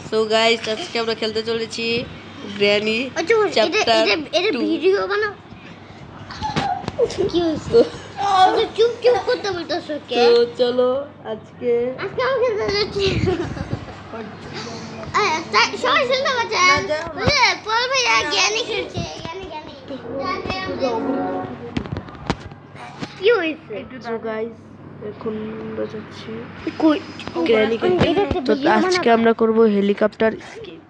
So guys আজকে আমরা খেলতে চলেছি গ্র্যানি চ্যাপ্টার 2 ভিডিও বানাও কি হইছে চুপ চুপ করতে বলতেছো কে তো চলো আজকে আজকে আমি খেলতে যাচ্ছি সবাই শুনতে পাচ্ছেন পল ভাইয়া জ্ঞানী খেলছে জ্ঞানী কি হইছে সো গাইস এখন আমরা যাচ্ছি কই গ্র্যানি তো আজকে আমরা করব হেলিকপ্টার স্কেপ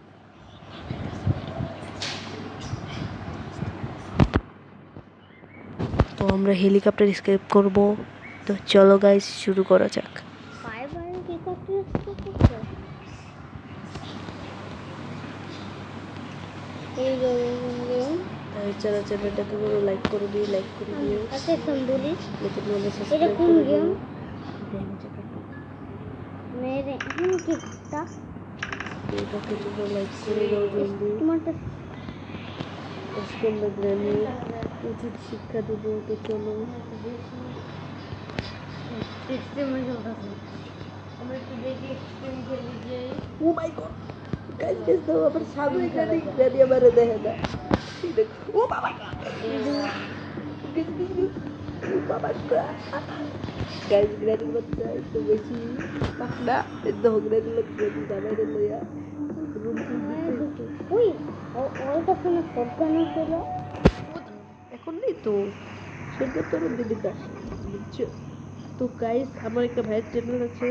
তো আমরা হেলিকপ্টার স্কেপ করব তো চলো গাইস শুরু করা যাক কি করতে এই তাই চ্যানেলটাকে লাইক করে দিও আচ্ছা সন্দুলি লেকিন বলে এটা সাবস্ক্রাইব কোন করে গেম দিও মেরে हम कितना এটাকে তোমরা লাইক করে দাও জলদি टमाटर আজকে আমরা গ্র্যানি উচিত শিক্ষা দেবো তো চলো सिस्टम में होता है আমরা একটু দেখি এক্সট্রিম খেলি যে ও মাই গড গাইস তো আবার সামনে গ্র্যানি আমারে দেখে না ও বাবা ও বাবা গাইস গ্র্যানি বাচ্চা একটু বেশি পাকনা এত গ্র্যানি লাগছে জানাই দিল ইয়া রুম ওই ওইটা কোন সবখানে ছিল এখন নেই তো সরকার তো দিদি দাস বুঝছো তো গাইস আমার একটা ভাইয়ের চ্যানেল আছে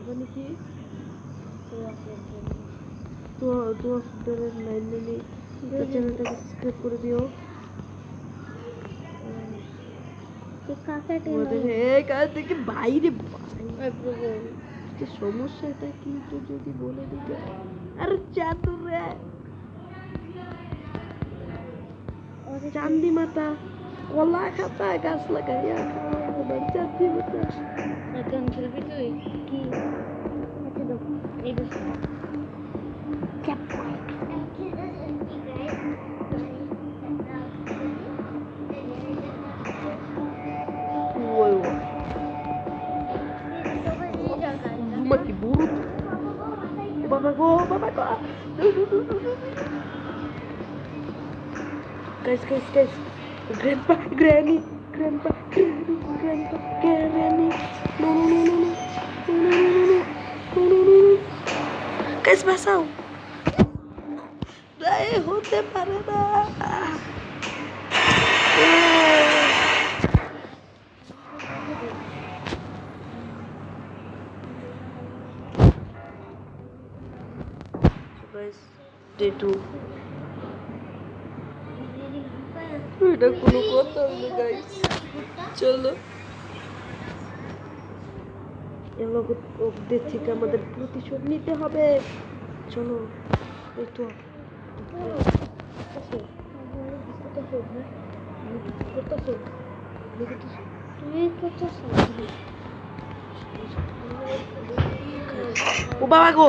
মানে কি তো আপনাদের লাইনে চ্যানেলটাকে সাবস্ক্রাইব করে দিও কি কাকাটা এই কাজ থেকে বাইরে সমস্যাটা কি তো যদি বলে দিতে আরে চাঁদুর রে চাঁদি মাতা কলা খাতা গাছ লাগাইয়া চাঁদি মাতা এখন খেলবি তুই কি আচ্ছা দেখো এই দেখো চাপ ওই Mati buruk. Bapak go. Guys. Grandpa, Granny. No. Guys, basaw. Dai, hote pare na. Day 2 এটা কোনো কথা হলো গাইস চলো এলো ওদের থেকে আমাদের প্রতিশোধ নিতে হবে চলো এই তো ও বাবা গো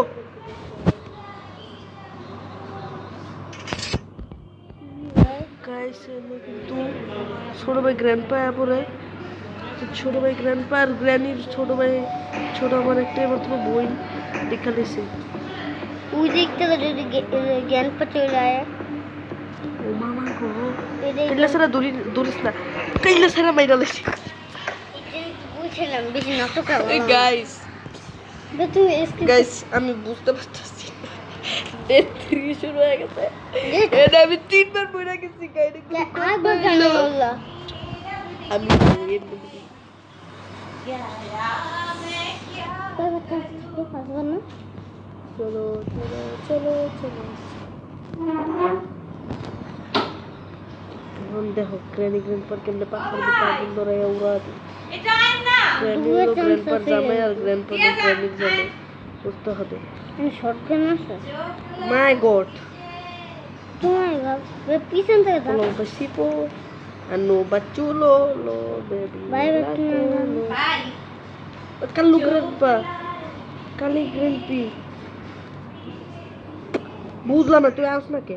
কিন্তু ছোট ভাই গ্র্যান্ডপা পরে ছোট ভাই গ্র্যান্ডপা আর গ্র্যানির ছোট আমার একটাই মাত্র বই দেখা দিয়েছে ওই দেখতে যদি গ্র্যান্ডপা চলে আয় ও মামা গো কাইলা সারা দূরিস না কাইলা সারা মাইরা লেছি বুঝলাম বেশি নাটক গাইস আমি বুঝতে পারতেছি ডেট 3 শুরু হয়ে গেছে এটা আমি 3 বার পড়ে গেছি গাইড আমি চলো এখন দেখো গ্র্যান্ডপার কেমনে পাথর দিতে আগুন ধরায় উড়া গ্র্যান্ডপার জামাই আর গ্র্যান্ডনির জামাই বুঝতে হবে শর্ট গেম আছে মাই গড তোমার পিছন থেকে lo basipo ano bachulo lo baby bye kalu grandpa kali grandpi বুঝলাম না তুই আস না কে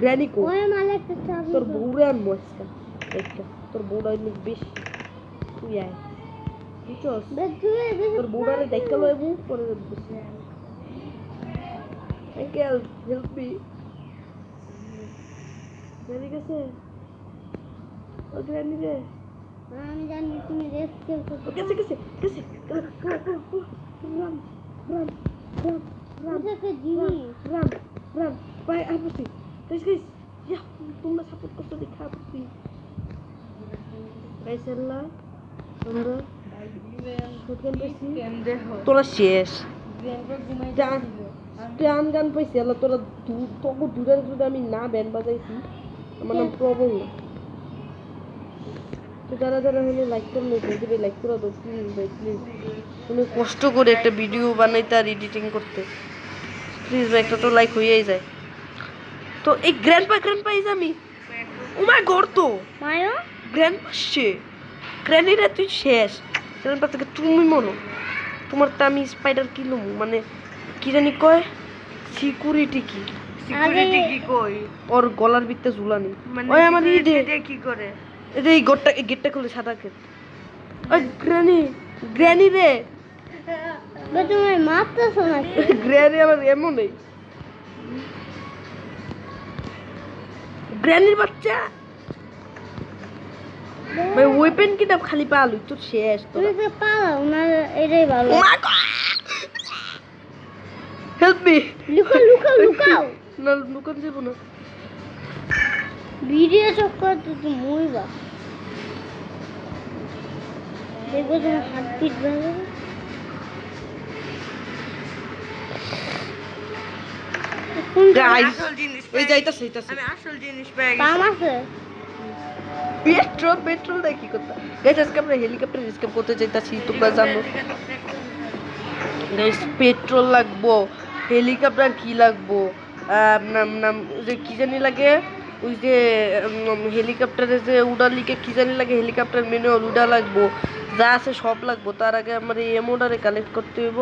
গ্র্যানি কো ওই মালা একটা চাবি তোর বউরে আনবো আজকে একটা তোর বউটা অনেক বেশি তুই আয় বুঝছস ব্যাগ ধুয়ে তোর বউডারে দেখতে লয় মুখ পরে দিতেছি আঙ্কেল হেল্প মি গ্রানি গেছে ও গ্রানি রে আমি জানি তুমি রেস্কিউ করতে গেছে গেছে গেছে রাম রাম রাম রাম একটা জিনিস রাম রাম ভাই আপসি গাইস গাইস ইয়া তোমরা সাপোর্ট করতে দেখা আপসি গাইস আল্লাহ তোমরা শুটগান পাইছি তোরা শেষ স্ট্যান গান পাইছি আল্লাহ তোরা তবু দূরের যদি আমি না ব্যান্ড বাজাইছি আমার নাম প্রবলেম না তো যারা যারা হলে লাইক করলে দেবে লাইক করে দাও প্লিজ ভাই প্লিজ তুমি কষ্ট করে একটা ভিডিও বানাইতে আর এডিটিং করতে প্লিজ ভাই একটা তো লাইক হয়েই যায় তো এই গ্র্যান্ডপা ইজ আমি ও মাই গড তো মায়ো গ্র্যান্ডপা সে গ্র্যানিরা তুই শেষ গ্র্যান্ডপা থেকে তুমি মনো তোমার তো আমি স্পাইডার কিনলাম মানে কি জানি কয় সিকিউরিটি কি সিকিউরিটি কি কই ওর গলার ভিতরে ঝুলানি ওই আমার ইডে কি করে এই গেটটা খুলে সাদা গেট ওই গ্র্যানি রে তুমি মারতেছো নাকি গ্র্যানি আমার এমন নেই গ্র্যানির বাচ্চা ভাই ওয়েপেন কিটা খালি পালুই তো শেষ তো তুমি তো পালাও না এটাই ভালো হেল্প মি লুকাও লুকাও লুকাও না লুকান যাবো না ভিডিও চক্কর তো তুমি মরবা দেখবো তোমার হাত পিট ভালো গাইস এই যাইতাছে আমি আসল জিনিস পেয়ে পাম আছে পেট্রোল দেয় কি করতে গাইস আজকে আমরা হেলিকপ্টার রিস্কেপ করতে যাইতাছি তোমরা জানো গাইস পেট্রোল লাগবো হেলিকপ্টার কি লাগবো নাম নাম যে কি জানি লাগে ওই যে হেলিকপ্টারে যে উড়ার লিগে কি জানি লাগে হেলিকপ্টার ম্যানুয়াল উড়া লাগবো যা আছে সব লাগবো তার আগে আমার এই এমওটারে কালেক্ট করতে হইব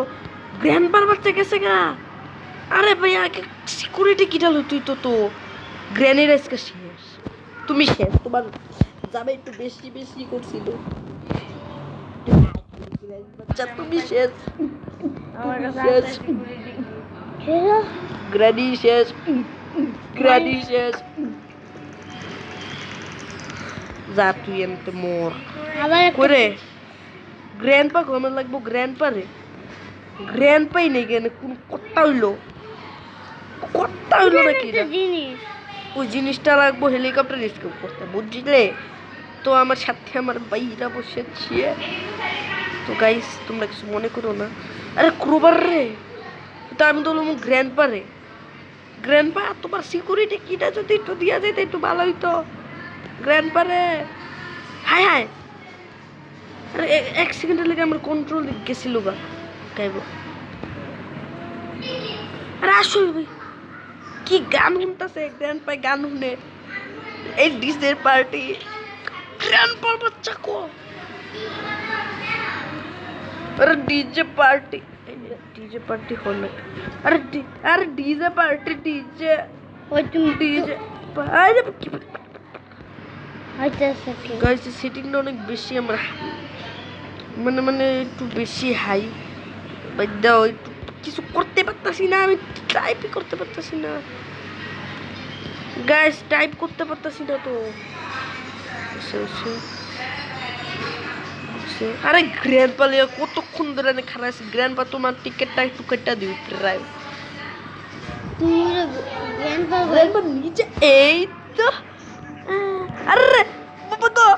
গ্র্যান্ডপার বাচ্চা গেছে গা আরে ভাই আগে সিকিউরিটি কিটা লো তুই তো গ্র্যানির আজকে শেষ তুমি শেষ তোমার যাবে একটু বেশি বেশি করছিল বাচ্চা তুমি শেষ আমার কাছে শেষ গ্র্যানি শেষ গ্র্যানি শেষ যা তুই এমতে মোর আবার করে গ্র্যান্ডপা কমে লাগবো গ্র্যান্ডপা রে গ্র্যান্ডপাই নেই কেন কোন কত্তা হইলো নাকি একটা জিনিস ওই জিনিসটা লাগবো হেলিকপ্টার রিস্কেপ করতে বুঝলে তো আমার সাথে আমার ভাইরা বসেছে তো গাইস তোমরা কিছু মনে করো না আরে ক্রোবার রে তো আমি তো বললাম গ্র্যান্ডপা তোমার সিকিউরিটি কিটা যদি একটু দিয়া যেত একটু ভালো হইতো গ্র্যান্ডপা রে হায় হায় আরে এক সেকেন্ডের লেগে আমার কন্ট্রোল গেছিল গা গাইব আরে আসল ভাই কি গান শুনতেছে গ্র্যান্ডপায় গান শুনে এই ডিজের পার্টি গ্র্যান্ডপার বাচ্চা কো আরে ডিজে পার্টি হলো আরে ডিজে পার্টি ডিজে ওই তুমি ডিজে আরে আচ্ছা গাইস সেটিংটা অনেক বেশি আমার মানে একটু বেশি হাই বাদ্দাও একটু কিছু করতে পারতাছি না আমি টাইপই করতে পারতাছি না গাইস টাইপ করতে পারতাছি না তো আরে গ্র্যান্ডপা লিয়া কতক্ষণ ধরে খারাপ আছে গ্র্যান্ডপা তোমার টিকেটটা একটু কেটে দিও প্রায় তুমি গ্র্যান্ডপা নিচে এই তো আরে বাবা গো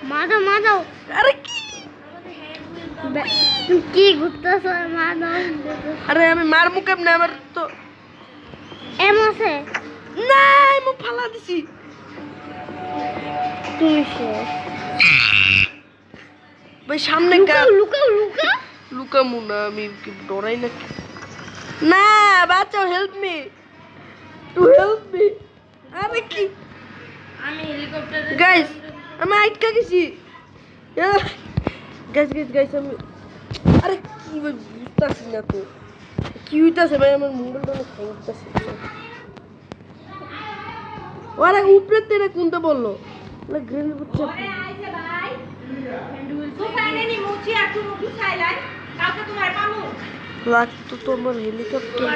মাদাও আরে কি তুমি কি ঘুরতেছো মাদাও আরে আমি মারমু কেমনে আমার তো এম আছে না আমি ফালা দিছি তুমি শেষ ভাই সামনে লুকাও লুকামু না আমি কি ডরাই না না বাঁচাও হেল্প মি আরে কি আমি হেলিকপ্টার গাইস আমি আটকা গেছি গাইস আমি আরে কি ভাই বুঝতেছি না তো কি হইতাছে ভাই আমার মোবাইলটা অনেক হ্যাং হইতাছে ওরা উপরে তেরে কোনটা বললো গ্রেন বাচ্চা লাগতো তো আমার হেলিকপ্টার।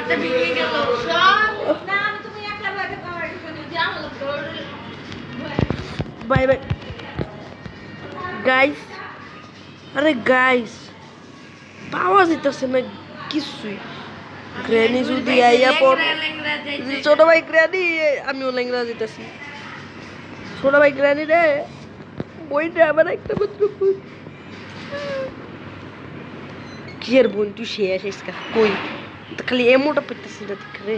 Bye bye guys. আরে গাইস পাওয়া যেতেছে না কিছুই। গ্র্যানি যদি আইয়া পর ছোট ভাই গ্র্যানি, আমিও ল্যাংরা যেতেছি। ছোট ভাই গ্র্যানি রে, বইটা আমার একটা মাত্র বোন। কি আর বোন, তুই শেষ এসকা কই তো খালি এমোটা পেতেছি না দেখ রে।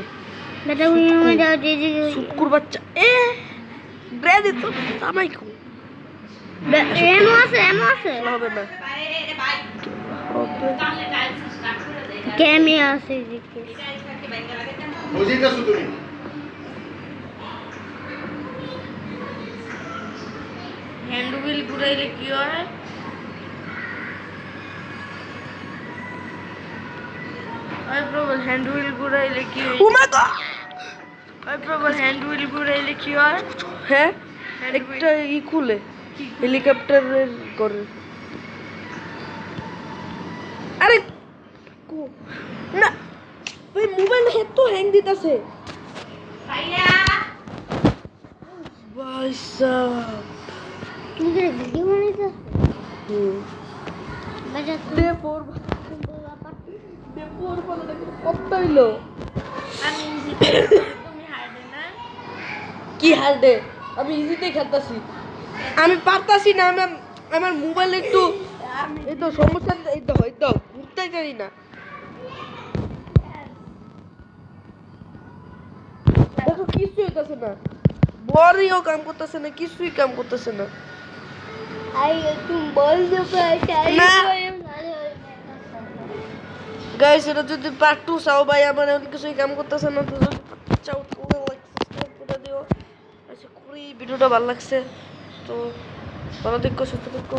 বেটা উনি যাও দিদি সুটকুর বাচ্চা এ গ্র্যানি তো আমাই কো এমো আছে হবে না। কেমি আছে দিদি বুঝিতেছো তুমি? হ্যান্ড হুইল ঘুরাইলে কি হয়? ওই প্রবল হ্যান্ড হুইল ঘুরাইলে কি হয়? ও মা গড! ওই প্রবল হ্যান্ড হুইল ঘুরাইলে কি হয়? হ্যাঁ একটা ই খুলে হেলিকপ্টারের করে। আরে না ভাই মোবাইল এত হ্যাং দিতেছে ভাই সাহেব। তুমি কি ভিডিও বানাইছো বেটা ডে ফোর বানাটা কত হইলো? কি হার্ডে? আমি ইজিতেই খেলতেছি। আমি পারতাছি না, আমার মোবাইল একটু এই তো সমস্যা, এই তো বুঝতে জানি না। দেখো কিছুই হইতেছে না, বড়িও কাম করতেছে না, কিছুই কাম করতেছে না। আই তুমি বল দে প্রায় না। গাইস এটা যদি পার্ট 2 চাও ভাই, আমার অনেক কিছুই কাম করতেছে না, তো যদি চাও তাহলে লাইক সাবস্ক্রাইব করে দিও। আচ্ছা করি ভিডিওটা ভালো লাগছে তো ভালো দেখো, সুস্থ দেখো।